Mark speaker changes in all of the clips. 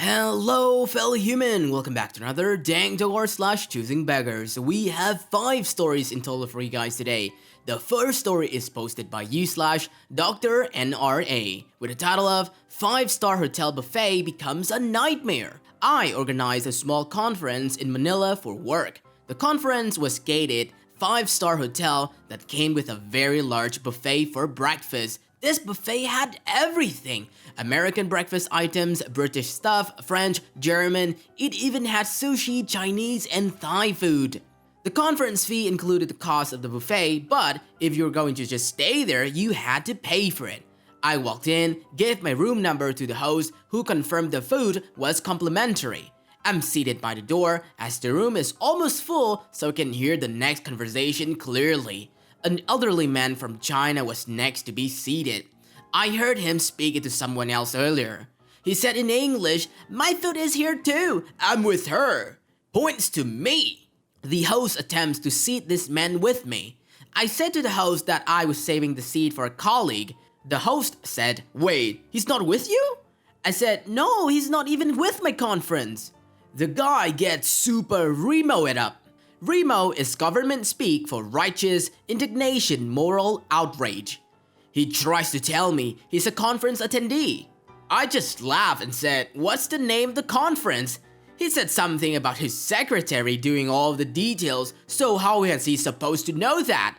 Speaker 1: Hello fellow human, welcome back to another Dank Doggo / Choosing Beggars. We have 5 stories in total for you guys today. The first story is posted by u/Dr. NRA with the title of 5-Star Hotel Buffet Becomes a Nightmare. I organized a small conference in Manila for work. The conference was gated 5-star hotel that came with a very large buffet for breakfast. This buffet had everything. American breakfast items, British stuff, French, German, it even had sushi, Chinese, and Thai food. The conference fee included the cost of the buffet, but if you were going to just stay there, you had to pay for it. I walked in, gave my room number to the host who confirmed the food was complimentary. I'm seated by the door as the room is almost full so I can hear the next conversation clearly. An elderly man from China was next to be seated. I heard him speaking to someone else earlier. He said in English, "My food is here too, I'm with her." Points to me. The host attempts to seat this man with me. I said to the host that I was saving the seat for a colleague. The host said, "Wait, he's not with you?" I said, "No, he's not even with my conference." The guy gets super remo'd up. Remo is government speak for righteous indignation, moral outrage. He tries to tell me he's a conference attendee. I just laughed and said, "What's the name of the conference?" He said something about his secretary doing all of the details, so how is he supposed to know that?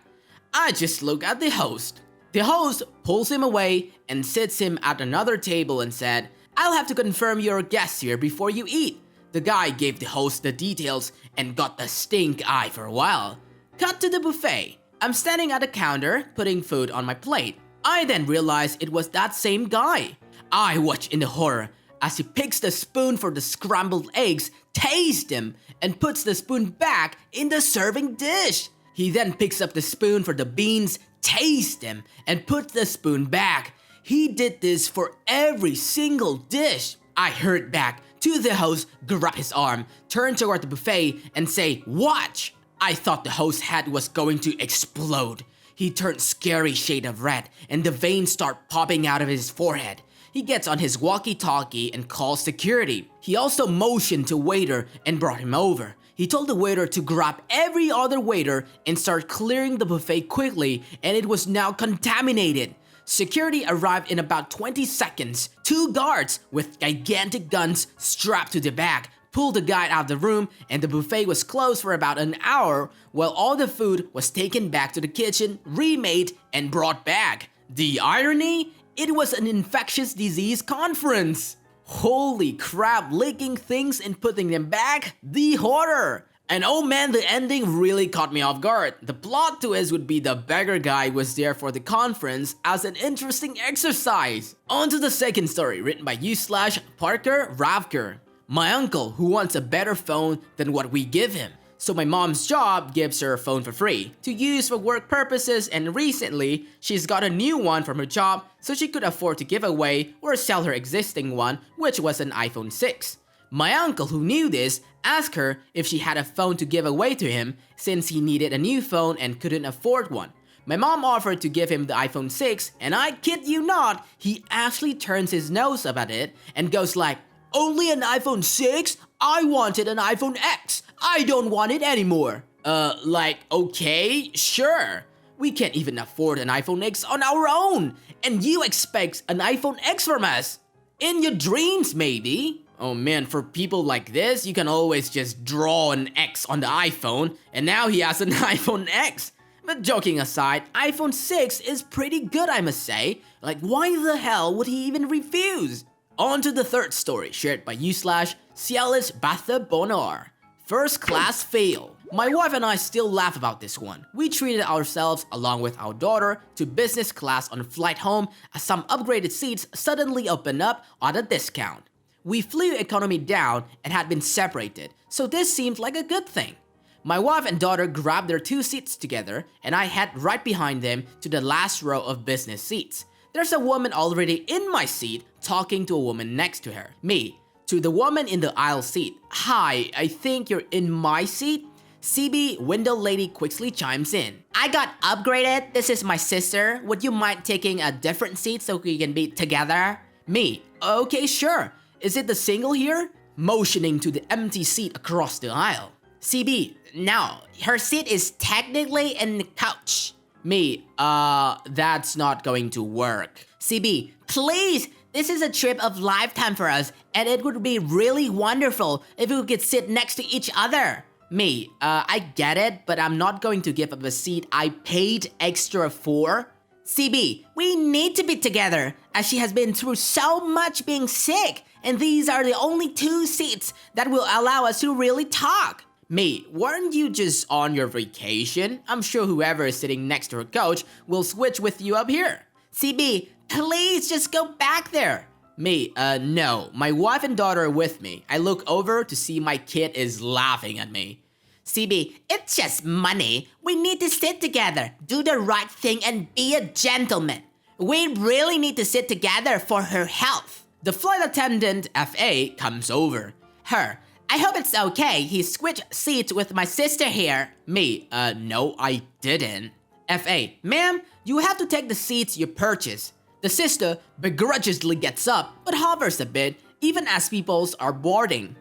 Speaker 1: I just look at the host. The host pulls him away and sits him at another table and said, "I'll have to confirm you're a guest here before you eat." The guy gave the host the details and got the stink eye for a while. Cut to the buffet. I'm standing at the counter, putting food on my plate. I then realized it was that same guy. I watch in the horror as he picks the spoon for the scrambled eggs, tastes them, and puts the spoon back in the serving dish. He then picks up the spoon for the beans, tastes them, and puts the spoon back. He did this for every single dish. I heard back to the host, grab his arm, turn toward the buffet, and say, "Watch!" I thought the host's head was going to explode. He turned scary shade of red, and the veins start popping out of his forehead. He gets on his walkie-talkie and calls security. He also motioned to waiter and brought him over. He told the waiter to grab every other waiter and start clearing the buffet quickly, and it was now contaminated. Security arrived in about 20 seconds. 2 guards with gigantic guns strapped to their back pulled the guy out of the room, and the buffet was closed for about an hour while all the food was taken back to the kitchen, remade, and brought back. The irony? It was an infectious disease conference. Holy crap, licking things and putting them back? The horror! And oh man, the ending really caught me off guard. The plot twist would be the beggar guy was there for the conference as an interesting exercise. On to the second story, written by u/Parker Ravker. My uncle who wants a better phone than what we give him. So my mom's job gives her a phone for free to use for work purposes, and recently she's got a new one from her job so she could afford to give away or sell her existing one, which was an iPhone 6. My uncle, who knew this, asked her if she had a phone to give away to him since he needed a new phone and couldn't afford one. My mom offered to give him the iPhone 6, and I kid you not, he actually turns his nose up at it and goes like, "Only an iPhone 6? I wanted an iPhone X. I don't want it anymore." Okay, sure. We can't even afford an iPhone X on our own, and you expect an iPhone X from us? In your dreams, maybe. Oh man, for people like this, you can always just draw an X on the iPhone, and now he has an iPhone X. But joking aside, iPhone 6 is pretty good, I must say. Like, why the hell would he even refuse? On to the third story, shared by u/Cialis Batha Bonar. First class fail. My wife and I still laugh about this one. We treated ourselves, along with our daughter, to business class on flight home as some upgraded seats suddenly opened up at a discount. We flew economy down and had been separated, so this seemed like a good thing. My wife and daughter grabbed their 2 seats together, and I head right behind them to the last row of business seats. There's a woman already in my seat talking to a woman next to her, me, to the woman in the aisle seat. "Hi, I think you're in my seat?" CB window lady quickly chimes in. "I got upgraded. This is my sister. Would you mind taking a different seat so we can be together?" Me, "Okay, sure. is it the single here? Motioning to the empty seat across the aisle. CB, no, her seat is technically in the couch. Me, that's not going to work. CB, please, this is a trip of lifetime for us, and it would be really wonderful if we could sit next to each other. Me, I get it, but I'm not going to give up a seat I paid extra for. CB, we need to be together, as she has been through so much being sick, and these are the only 2 seats that will allow us to really talk. Me, weren't you just on your vacation? I'm sure whoever is sitting next to her couch will switch with you up here. CB, please just go back there. Me, no, my wife and daughter are with me. I look over to see my kid is laughing at me. CB, it's just money. We need to sit together, do the right thing, and be a gentleman. We really need to sit together for her health. The flight attendant, FA, comes over. Her, I hope it's okay. He switched seats with my sister here. Me, no, I didn't. FA, ma'am, you have to take the seats you purchased. The sister begrudgingly gets up, but hovers a bit, even as people are boarding.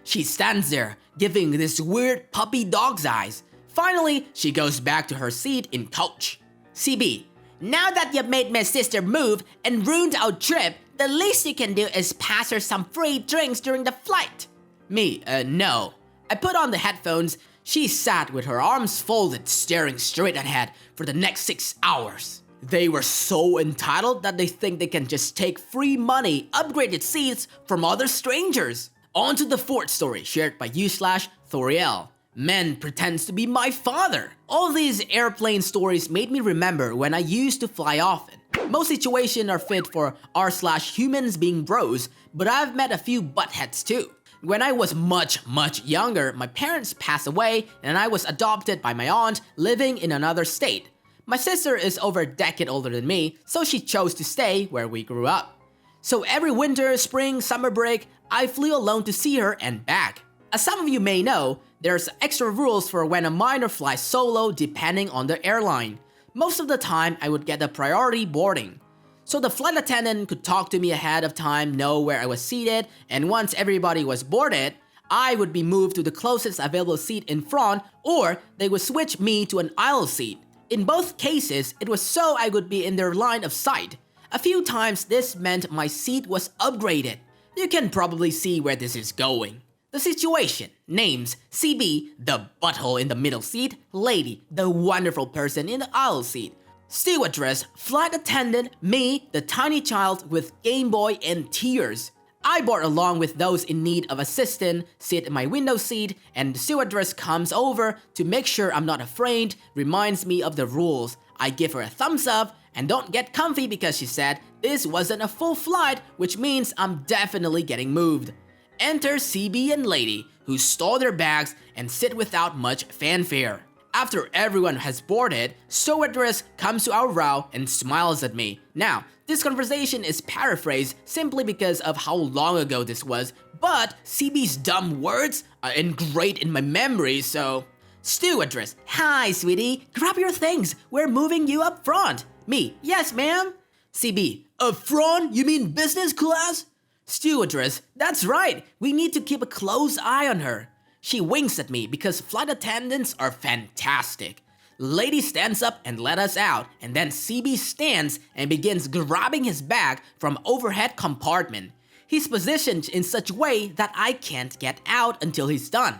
Speaker 1: She stands there, giving this weird puppy dog's eyes. Finally, she goes back to her seat in coach. CB, now that you've made my sister move and ruined our trip, the least you can do is pass her some free drinks during the flight. Me, no. I put on the headphones. She sat with her arms folded, staring straight ahead for the next 6 hours. They were so entitled that they think they can just take free money, upgraded seats from other strangers. On to the 4th story, shared by /Thoriel. Men pretends to be my father. All these airplane stories made me remember when I used to fly often. Most situations are fit for r/humans being bros, but I've met a few buttheads too. When I was much younger, my parents passed away and I was adopted by my aunt living in another state. My sister is over a decade older than me, so she chose to stay where we grew up. So every winter, spring, summer break, I flew alone to see her and back. As some of you may know, there's extra rules for when a minor flies solo depending on the airline. Most of the time, I would get a priority boarding. So the flight attendant could talk to me ahead of time, know where I was seated, and once everybody was boarded, I would be moved to the closest available seat in front, or they would switch me to an aisle seat. In both cases, it was so I would be in their line of sight. A few times this meant my seat was upgraded. You can probably see where this is going. The situation: names, CB, the butthole in the middle seat, lady, the wonderful person in the aisle seat. Stewardess, flight attendant, me, the tiny child with Game Boy and tears. I board along with those in need of assistance, sit in my window seat, and the stewardess comes over to make sure I'm not afraid, reminds me of the rules. I give her a thumbs up and don't get comfy because she said this wasn't a full flight, which means I'm definitely getting moved. Enter CB and lady, who store their bags and sit without much fanfare. After everyone has boarded, stewardess comes to our row and smiles at me. Now, this conversation is paraphrased simply because of how long ago this was, but CB's dumb words are ingrained in my memory, so... Stewardess, hi sweetie, grab your things, we're moving you up front. Me, yes ma'am. CB, up front? You mean business class? Stewardess, that's right, we need to keep a close eye on her. She winks at me because flight attendants are fantastic. Lady stands up and let us out, and then CB stands and begins grabbing his bag from overhead compartment. He's positioned in such way that I can't get out until he's done.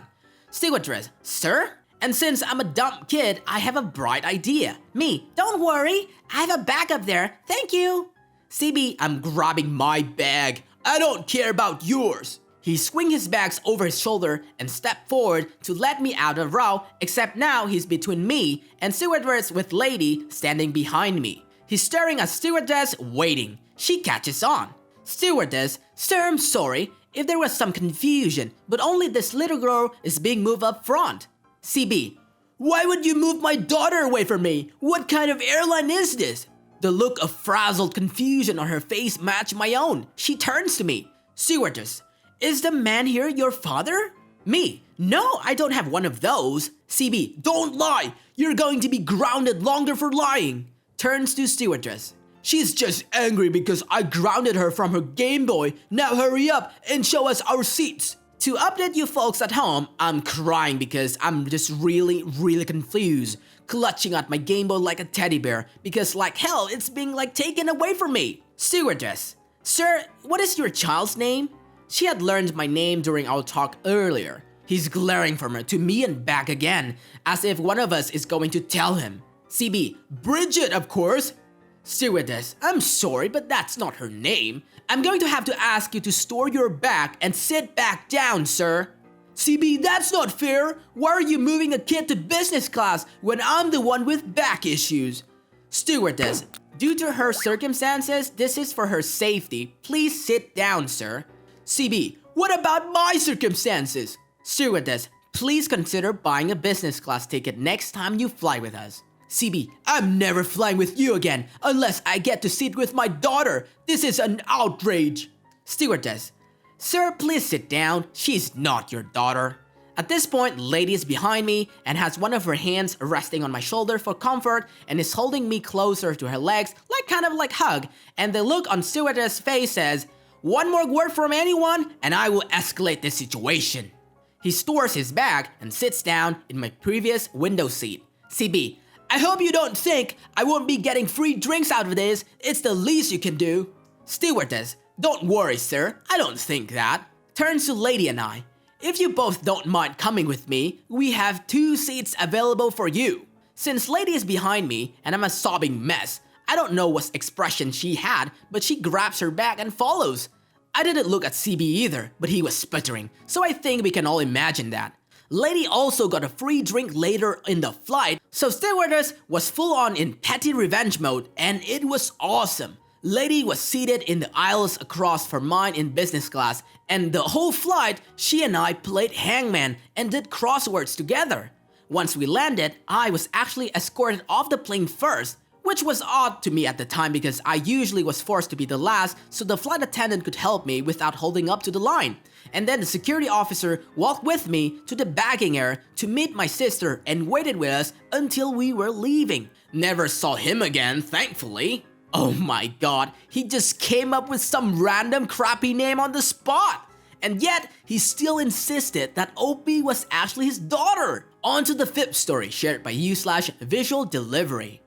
Speaker 1: Stewardess, sir? And since I'm a dumb kid, I have a bright idea. Me, don't worry, I have a bag up there, thank you. CB, I'm grabbing my bag. I don't care about yours. He swings his bags over his shoulder and steps forward to let me out of row, except now he's between me and stewardess with lady standing behind me. He's staring at stewardess, waiting. She catches on. Stewardess, sir, I'm sorry if there was some confusion, but only this little girl is being moved up front. CB, why would you move my daughter away from me? What kind of airline is this? The look of frazzled confusion on her face matched my own. She turns to me. Stewardess, is the man here your father? Me, no, I don't have one of those. CB, don't lie. You're going to be grounded longer for lying. Turns to stewardess. She's just angry because I grounded her from her Game Boy. Now hurry up and show us our seats. To update you folks at home, I'm crying because I'm just really confused, clutching at my Game Boy like a teddy bear because like hell it's being like taken away from me. Stewardess, sir, what is your child's name? She had learned my name during our talk earlier. He's glaring from her to me and back again, as if one of us is going to tell him. CB, Bridget, of course. Stewardess, I'm sorry, but that's not her name. I'm going to have to ask you to store your bag and sit back down, sir. CB, that's not fair. Why are you moving a kid to business class when I'm the one with back issues? Stewardess, due to her circumstances, this is for her safety. Please sit down, sir. CB, what about my circumstances? Stewardess, please consider buying a business class ticket next time you fly with us. CB, I'm never flying with you again unless I get to sit with my daughter. This is an outrage. Stewardess, sir, please sit down. She's not your daughter. At this point, lady is behind me and has one of her hands resting on my shoulder for comfort and is holding me closer to her legs, like kind of like hug. And the look on stewardess' face says, "One more word from anyone and I will escalate this situation." He stores his bag and sits down in my previous window seat. CB, I hope you don't think I won't be getting free drinks out of this. It's the least you can do. Stewardess, don't worry, sir. I don't think that. Turns to lady and I. If you both don't mind coming with me, we have 2 seats available for you. Since lady is behind me and I'm a sobbing mess, I don't know what expression she had, but she grabs her bag and follows. I didn't look at CB either, but he was sputtering, so I think we can all imagine that. Lady also got a free drink later in the flight, so stewardess was full on in petty revenge mode, and it was awesome. Lady was seated in the aisles across from mine in business class, and the whole flight, she and I played hangman and did crosswords together. Once we landed, I was actually escorted off the plane first, which was odd to me at the time because I usually was forced to be the last so the flight attendant could help me without holding up to the line. And then the security officer walked with me to the bagging area to meet my sister and waited with us until we were leaving. Never saw him again, thankfully. Oh my god, he just came up with some random crappy name on the spot. And yet, he still insisted that OP was actually his daughter. On to the 5th story shared by u/visual delivery.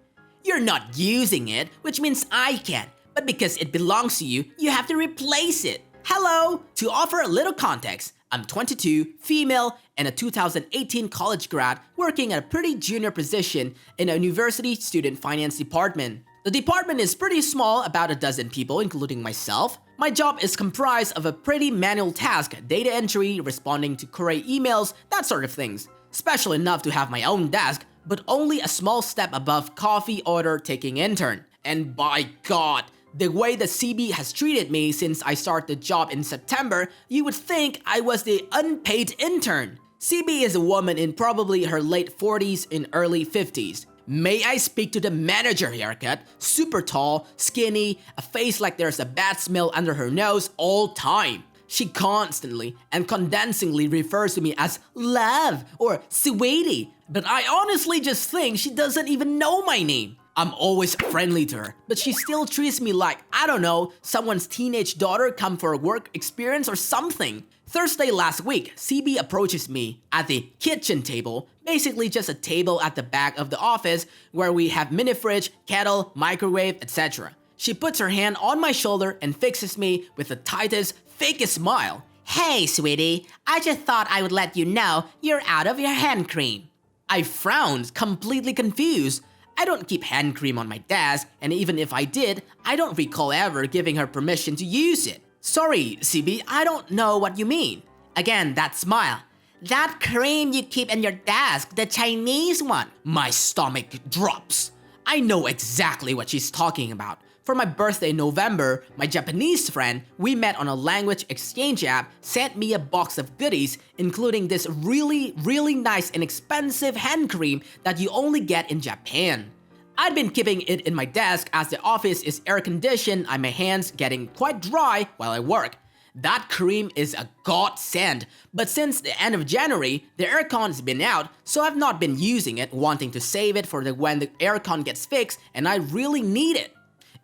Speaker 1: You're not using it, which means I can, but because it belongs to you, you have to replace it. Hello! To offer a little context, I'm 22, female, and a 2018 college grad working at a pretty junior position in a university student finance department. The department is pretty small, about a dozen people including myself. My job is comprised of a pretty manual task, data entry, responding to query emails, that sort of things. Special enough to have my own desk, but only a small step above coffee order taking intern. And by God, the way that CB has treated me since I started the job in September, you would think I was the unpaid intern. CB is a woman in probably her late 40s and early 50s. May I speak to the manager haircut? Super tall, skinny, a face like there's a bad smell under her nose all time. She constantly and condensingly refers to me as love or sweetie, but I honestly just think she doesn't even know my name. I'm always friendly to her, but she still treats me like, I don't know, someone's teenage daughter come for a work experience or something. Thursday last week, CB approaches me at the kitchen table, basically just a table at the back of the office where we have mini fridge, kettle, microwave, etc. She puts her hand on my shoulder and fixes me with the tightest, fakest smile. Hey sweetie, I just thought I would let you know you're out of your hand cream. I frowned, completely confused. I don't keep hand cream on my desk, and even if I did, I don't recall ever giving her permission to use it. Sorry, CB, I don't know what you mean. Again, that smile. That cream you keep in your desk, the Chinese one. My stomach drops. I know exactly what she's talking about. For my birthday in November, my Japanese friend we met on a language exchange app sent me a box of goodies, including this really nice and expensive hand cream that you only get in Japan. I'd been keeping it in my desk as the office is air-conditioned and my hands getting quite dry while I work. That cream is a godsend, but since the end of January, the aircon's been out, so I've not been using it, wanting to save it for when the aircon gets fixed and I really need it.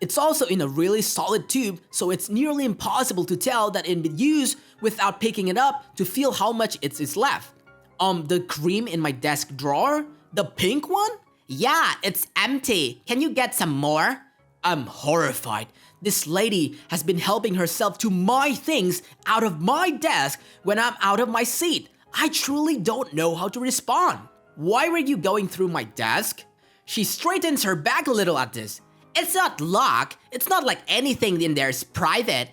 Speaker 1: It's also in a really solid tube, so it's nearly impossible to tell that it been used without picking it up to feel how much is left. The cream in my desk drawer? The pink one?
Speaker 2: Yeah, it's empty. Can you get some more?
Speaker 1: I'm horrified. This lady has been helping herself to my things out of my desk when I'm out of my seat. I truly don't know how to respond. Why were you going through my desk? She straightens her back a little at this.
Speaker 2: It's not locked. It's not like anything in there is private.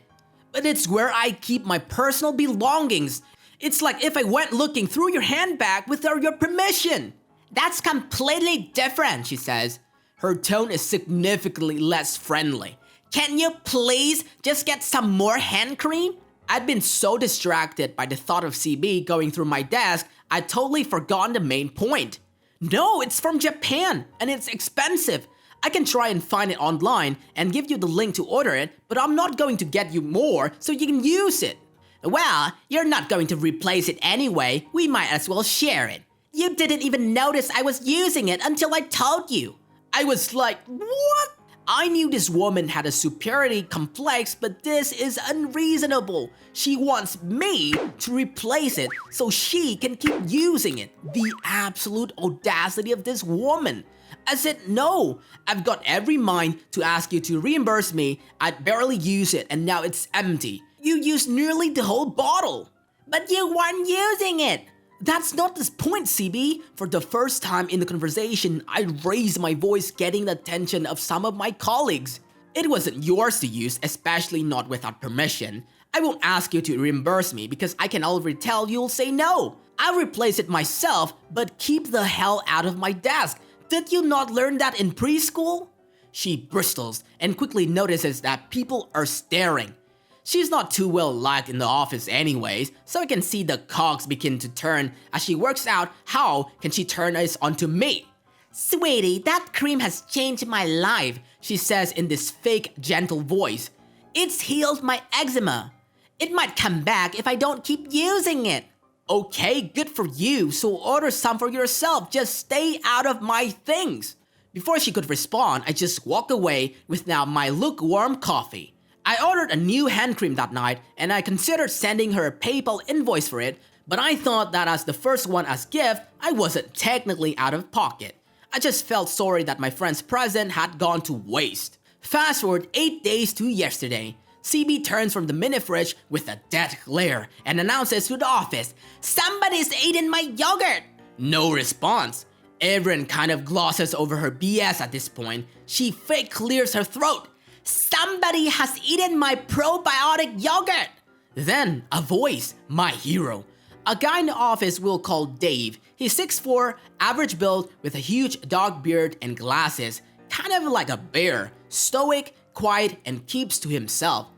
Speaker 1: But it's where I keep my personal belongings. It's like if I went looking through your handbag without your permission.
Speaker 2: That's completely different, she says.
Speaker 1: Her tone is significantly less friendly.
Speaker 2: Can you please just get some more hand cream?
Speaker 1: I'd been so distracted by the thought of CB going through my desk, I'd totally forgotten the main point. No, it's from Japan, and it's expensive. I can try and find it online and give you the link to order it, but I'm not going to get you more so you can use it.
Speaker 2: Well, you're not going to replace it anyway. We might as well share it. You didn't even notice I was using it until I told you.
Speaker 1: I was like, what? I knew this woman had a superiority complex, but this is unreasonable. She wants me to replace it so she can keep using it. The absolute audacity of this woman. I said, no, I've got every mind to ask you to reimburse me. I'd barely use it and now it's empty. You used nearly the whole bottle.
Speaker 2: But you weren't using it.
Speaker 1: That's not the point, CB. For the first time in the conversation, I raised my voice, getting the attention of some of my colleagues. It wasn't yours to use, especially not without permission. I won't ask you to reimburse me because I can already tell you'll say no. I'll replace it myself, but keep the hell out of my desk. Did you not learn that in preschool? She bristles and quickly notices that people are staring. She's not too well liked in the office anyways, so I can see the cogs begin to turn as she works out how can she turn this onto me.
Speaker 2: Sweetie, that cream has changed my life,
Speaker 1: she says in this fake gentle voice.
Speaker 2: It's healed my eczema. It might come back if I don't keep using it.
Speaker 1: Okay, good for you, so order some for yourself, just stay out of my things. Before she could respond, I just walked away with now my lukewarm coffee. I ordered a new hand cream that night and I considered sending her a PayPal invoice for it, but I thought that as the first one as gift, I wasn't technically out of pocket. I just felt sorry that my friend's present had gone to waste. Fast forward 8 days to yesterday. CB turns from the mini fridge with a dead glare and announces to the office, "Somebody's eaten my yogurt!" No response. Everyone kind of glosses over her BS at this point. She fake clears her throat.
Speaker 2: "Somebody has eaten my probiotic yogurt!"
Speaker 1: Then, a voice, my hero. A guy in the office we'll call Dave. He's 6'4", average build with a huge dog beard and glasses. Kind of like a bear. Stoic, quiet, and keeps to himself.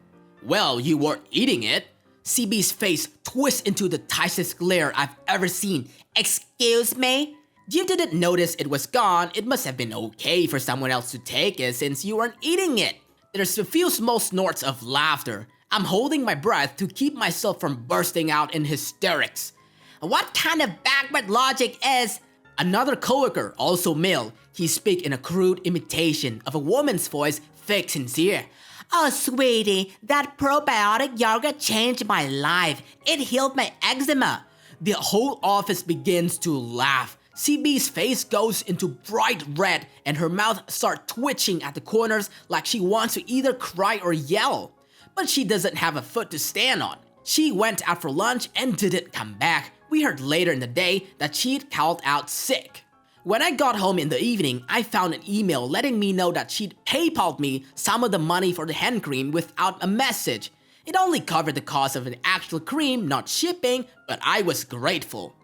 Speaker 1: "Well, you weren't eating it." CB's face twists into the tightest glare I've ever seen.
Speaker 2: "Excuse me?"
Speaker 1: You didn't notice it was gone. It must have been okay for someone else to take it since you weren't eating it. There's a few small snorts of laughter. I'm holding my breath to keep myself from bursting out in hysterics.
Speaker 2: "What kind of backward logic is..."
Speaker 1: Another coworker, also male, he speaks in a crude imitation of a woman's voice, fake sincere.
Speaker 2: "Oh, sweetie, that probiotic yogurt changed my life. It healed my eczema."
Speaker 1: The whole office begins to laugh. CB's face goes into bright red and her mouth starts twitching at the corners like she wants to either cry or yell. But she doesn't have a foot to stand on. She went out for lunch and didn't come back. We heard later in the day that she'd called out sick. When I got home in the evening, I found an email letting me know that she'd PayPal'd me some of the money for the hand cream without a message. It only covered the cost of an actual cream, not shipping, but I was grateful.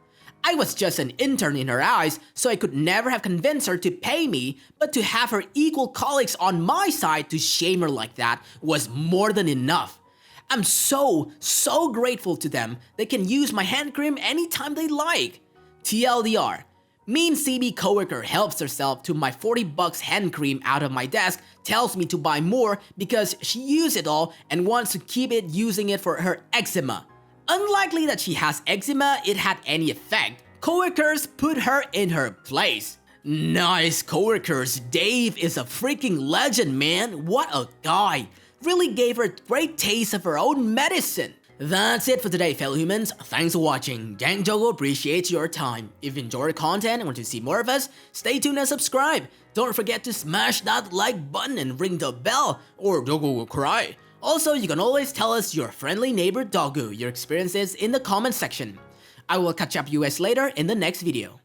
Speaker 1: I was just an intern in her eyes, so I could never have convinced her to pay me, but to have her equal colleagues on my side to shame her like that was more than enough. I'm so grateful to them. They can use my hand cream anytime they like. TLDR. Mean CB coworker helps herself to my $40 hand cream out of my desk, tells me to buy more because she used it all and wants to keep it using it for her eczema. Unlikely that she has eczema, it had any effect. Coworkers put her in her place. Nice coworkers, Dave is a freaking legend, man. What a guy. Really gave her a great taste of her own medicine. That's it for today, fellow humans. Thanks for watching. Dank Doggo appreciates your time. If you enjoy the content and want to see more of us, stay tuned and subscribe. Don't forget to smash that like button and ring the bell, or Doggo will cry. Also, you can always tell us your friendly neighbor Doggo your experiences in the comment section. I will catch up you guys later in the next video.